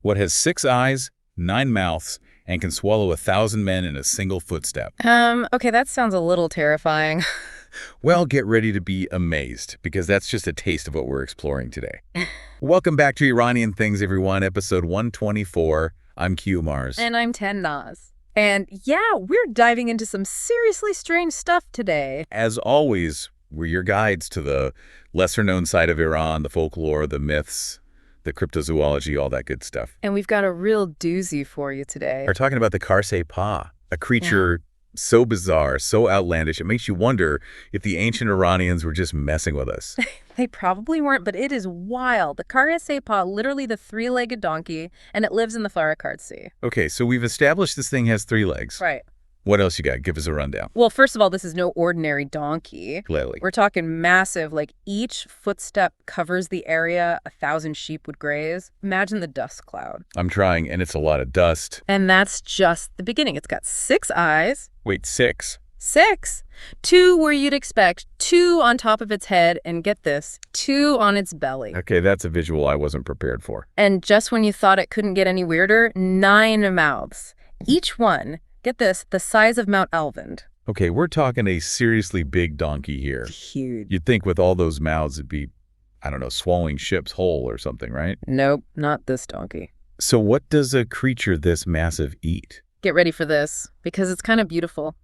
What has 6 eyes, 9 mouths, and can swallow 1,000 men in a single footstep? Okay, that sounds a little terrifying. Well, get ready to be amazed, because that's just a taste of what we're exploring today. Welcome back to Iranian Things, everyone, episode 124. I'm Q Mars. And I'm Ten Nas. And yeah, we're diving into some seriously strange stuff today. As always, we're your guides to the lesser-known side of Iran, the folklore, the myths, the cryptozoology, all that good stuff. And we've got a real doozy for you today. We're talking about the Khare Se Paa, a creature so bizarre, so outlandish, it makes you wonder if the ancient Iranians were just messing with us. They probably weren't, but it is wild. The Khare Se Paa, literally the three-legged donkey, and it lives in the Farakhkard Sea. Okay, so we've established this thing has 3 legs. Right. What else you got? Give us a rundown. Well, first of all, this is no ordinary donkey. Gladly. We're talking massive, like each footstep covers the area 1,000 sheep would graze. Imagine the dust cloud. I'm trying, and it's a lot of dust. And that's just the beginning. It's got 6 eyes. Wait, 6? 6. 2 where you'd expect, 2 on top of its head, and get this, 2 on its belly. Okay, that's a visual I wasn't prepared for. And just when you thought it couldn't get any weirder, 9 mouths. Each one, get this, the size of Mount Elvand. Okay, we're talking a seriously big donkey here. Huge. You'd think with all those mouths it'd be, I don't know, swallowing ships whole or something, right? Nope, not this donkey. So what does a creature this massive eat? Get ready for this, because it's kind of beautiful.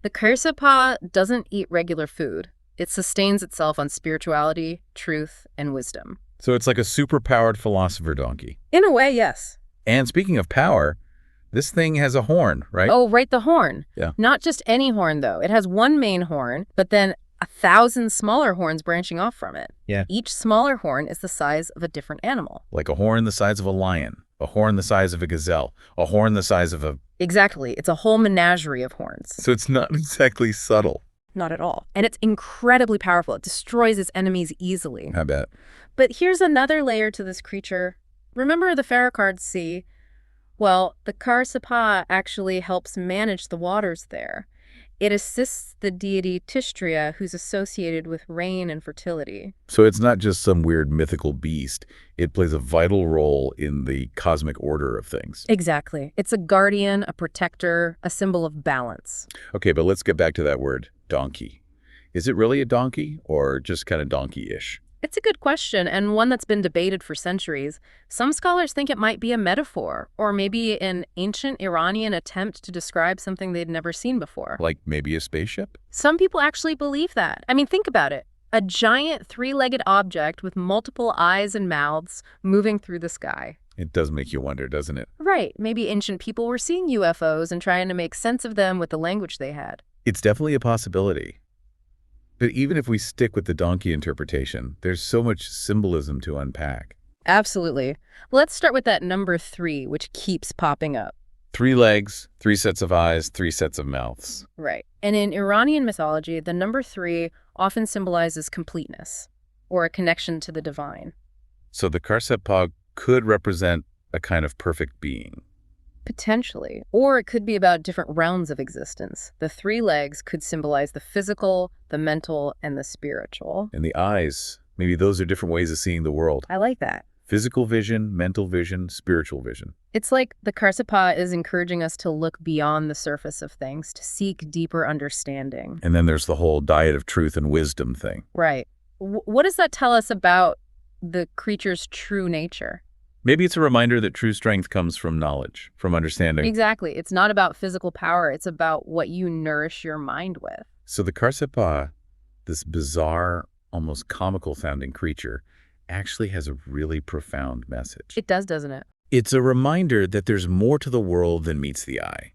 The Khare Se Paa doesn't eat regular food. It sustains itself on spirituality, truth, and wisdom. So it's like a super-powered philosopher donkey. In a way, yes. And speaking of power, this thing has a horn, right? Oh, right, the horn. Yeah. Not just any horn, though. It has one main horn, but then 1,000 smaller horns branching off from it. Yeah. Each smaller horn is the size of a different animal. Like a horn the size of a lion, a horn the size of a gazelle, a horn the size of a... Exactly. It's a whole menagerie of horns. So it's not exactly subtle. Not at all. And it's incredibly powerful. It destroys its enemies easily. I bet. But here's another layer to this creature. Remember the Farakhkard Sea? Well, the Khare Se Paa actually helps manage the waters there. It assists the deity Tishtria, who's associated with rain and fertility. So it's not just some weird mythical beast. It plays a vital role in the cosmic order of things. Exactly. It's a guardian, a protector, a symbol of balance. Okay, but let's get back to that word, donkey. Is it really a donkey or just kind of donkey-ish? It's a good question, and one that's been debated for centuries. Some scholars think it might be a metaphor, or maybe an ancient Iranian attempt to describe something they'd never seen before. Like maybe a spaceship? Some people actually believe that. I mean, think about it. A giant 3-legged object with multiple eyes and mouths moving through the sky. It does make you wonder, doesn't it? Right. Maybe ancient people were seeing UFOs and trying to make sense of them with the language they had. It's definitely a possibility. But even if we stick with the donkey interpretation, there's so much symbolism to unpack. Absolutely. Let's start with that number 3, which keeps popping up. 3 legs, 3 sets of eyes, 3 sets of mouths. Right. And in Iranian mythology, the number 3 often symbolizes completeness or a connection to the divine. So the Khare Se Paa could represent a kind of perfect being. Potentially. Or it could be about different realms of existence. The 3 legs could symbolize the physical, the mental, and the spiritual. And the eyes, maybe those are different ways of seeing the world. I like that. Physical vision, mental vision, spiritual vision. It's like the Khare Se Paa is encouraging us to look beyond the surface of things, to seek deeper understanding. And then there's the whole diet of truth and wisdom thing. Right. What does that tell us about the creature's true nature? Maybe it's a reminder that true strength comes from knowledge, from understanding. Exactly. It's not about physical power. It's about what you nourish your mind with. So the Khare Se Paa, this bizarre, almost comical-sounding creature, actually has a really profound message. It does, doesn't it? It's a reminder that there's more to the world than meets the eye,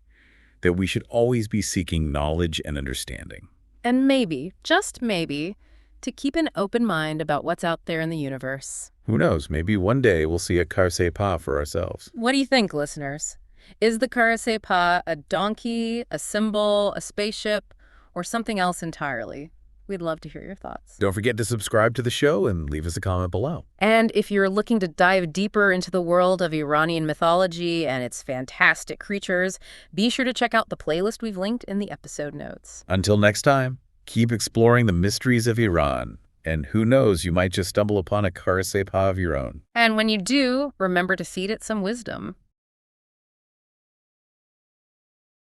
that we should always be seeking knowledge and understanding. And maybe, just maybe, to keep an open mind about what's out there in the universe. Who knows, maybe one day we'll see a Khare Se Paa for ourselves. What do you think, listeners? Is the Khare Se Paa a donkey, a symbol, a spaceship, or something else entirely? We'd love to hear your thoughts. Don't forget to subscribe to the show and leave us a comment below. And if you're looking to dive deeper into the world of Iranian mythology and its fantastic creatures, be sure to check out the playlist we've linked in the episode notes. Until next time, keep exploring the mysteries of Iran. And who knows, you might just stumble upon a Khare Se Paa of your own. And when you do, remember to feed it some wisdom.